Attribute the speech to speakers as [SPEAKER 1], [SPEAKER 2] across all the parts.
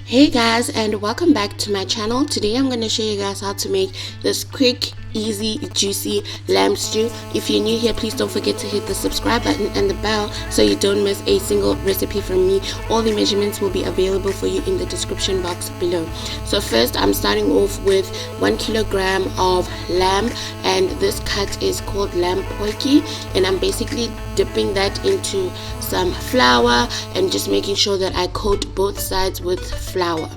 [SPEAKER 1] Hey guys, and welcome back to my channel. Today I'm going to show you guys how to make this quick, easy, juicy lamb stew. If you're new here, please don't forget to hit the subscribe button and the bell so you don't miss a single recipe from me. All the measurements will be available for you in the description box below. So first I'm starting off with 1 kilogram of lamb, and this cut is called lamb poiki, and I'm basically dipping that into some flour and just making sure that I coat both sides with flour.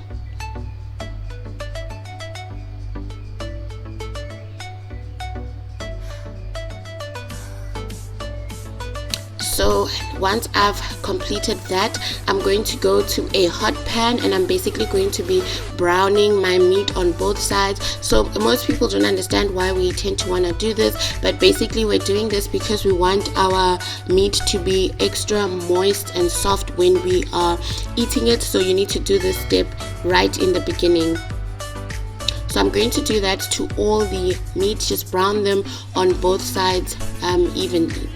[SPEAKER 1] So once I've completed that, I'm going to go to a hot pan and I'm basically going to be browning my meat on both sides. So most people don't understand why we tend to want to do this, but basically we're doing this because we want our meat to be extra moist and soft when we are eating it. So you need to do this step right in the beginning. So I'm going to do that to all the meat, just brown them on both sides evenly.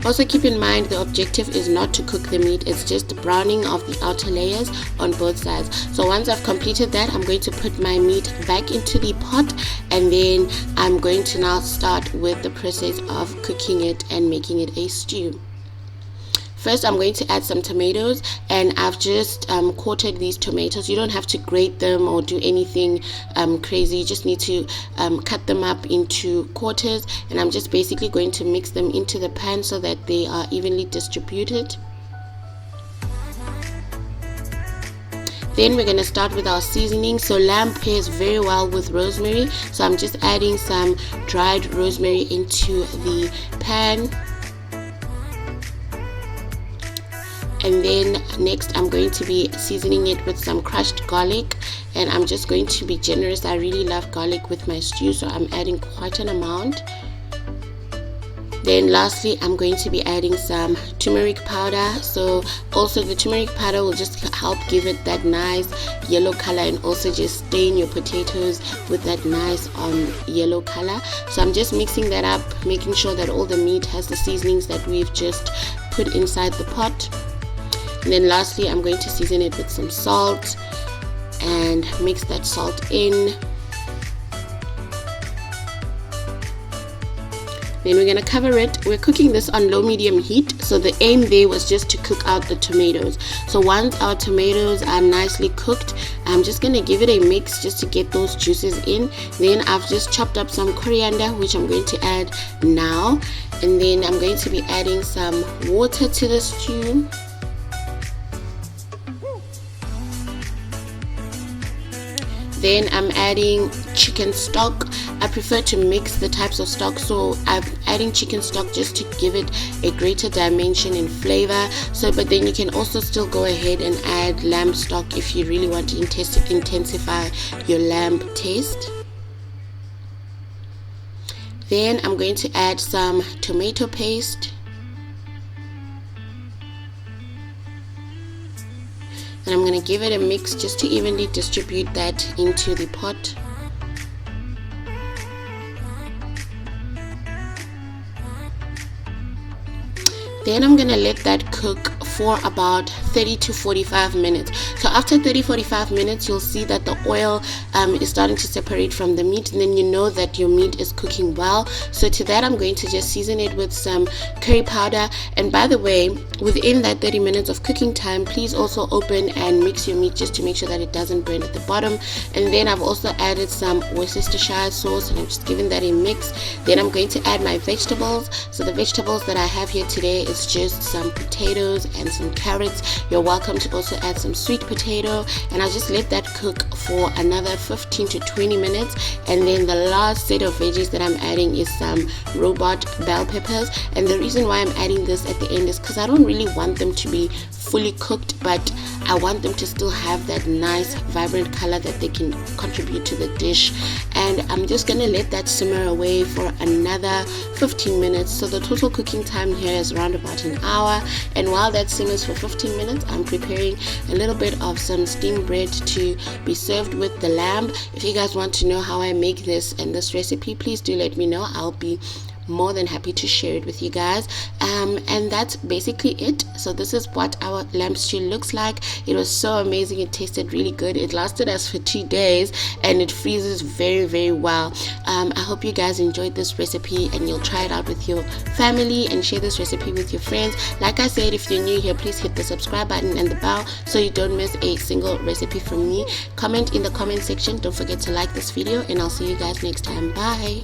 [SPEAKER 1] Also keep in mind the objective is not to cook the meat, it's just browning of the outer layers on both sides. So once I've completed that, I'm going to put my meat back into the pot, and then I'm going to now start with the process of cooking it and making it a stew. First, I'm going to add some tomatoes, and I've just quartered these tomatoes. You don't have to grate them or do anything crazy. You just need to cut them up into quarters, and I'm just basically going to mix them into the pan so that they are evenly distributed. Then we're going to start with our seasoning. So lamb pairs very well with rosemary, so I'm just adding some dried rosemary into the pan. And then next I'm going to be seasoning it with some crushed garlic, and I'm just going to be generous. I really love garlic with my stew, so I'm adding quite an amount. Then lastly I'm going to be adding some turmeric powder. So also the turmeric powder will just help give it that nice yellow color, and also just stain your potatoes with that nice yellow color. So I'm just mixing that up, making sure that all the meat has the seasonings that we've just put inside the pot. And then lastly I'm going to season it with some salt and mix that salt in. Then we're going to cover it. We're cooking this on low medium heat, so the aim there was just to cook out the tomatoes. So once our tomatoes are nicely cooked, I'm just going to give it a mix just to get those juices in. Then I've just chopped up some coriander, which I'm going to add now, and then I'm going to be adding some water to the stew. Then I'm adding chicken stock. I prefer to mix the types of stock, so I'm adding chicken stock just to give it a greater dimension in flavor. So but then you can also still go ahead and add lamb stock if you really want to intensify your lamb taste. Then I'm going to add some tomato paste. And I'm going to give it a mix just to evenly distribute that into the pot. Then I'm going to let that cook for about 30 to 45 minutes. So after 30-45 minutes you'll see that the oil is starting to separate from the meat, and then you know that your meat is cooking well. So to that I'm going to just season it with some curry powder. And by the way, within that 30 minutes of cooking time, please also open and mix your meat just to make sure that it doesn't burn at the bottom. And then I've also added some Worcestershire sauce, and I'm just giving that a mix. Then I'm going to add my vegetables. So the vegetables that I have here today is just some potatoes and some carrots. You're welcome to also add some sweet potato, and I'll just let that cook for another 15 to 20 minutes. And then the last set of veggies that I'm adding is some robot bell peppers. And the reason why I'm adding this at the end is because I don't really want them to be fully cooked, but I want them to still have that nice vibrant color that they can contribute to the dish. And I'm just gonna let that simmer away for another 15 minutes. So the total cooking time here is around about an hour. And while that simmers for 15 minutes, I'm preparing a little bit of some steamed bread to be served with the lamb. If you guys want to know how I make this and this recipe, please do let me know. I'll be more than happy to share it with you guys. And that's basically it. So this is what our lamb stew looks like. It was so amazing. It tasted really good. It lasted us for 2 days and it freezes very, very well. I hope you guys enjoyed this recipe and you'll try it out with your family and share this recipe with your friends. Like I said, if you're new here, please hit the subscribe button and the bell so you don't miss a single recipe from me. Comment in the comment section. Don't forget to like this video, and I'll see you guys next time. Bye.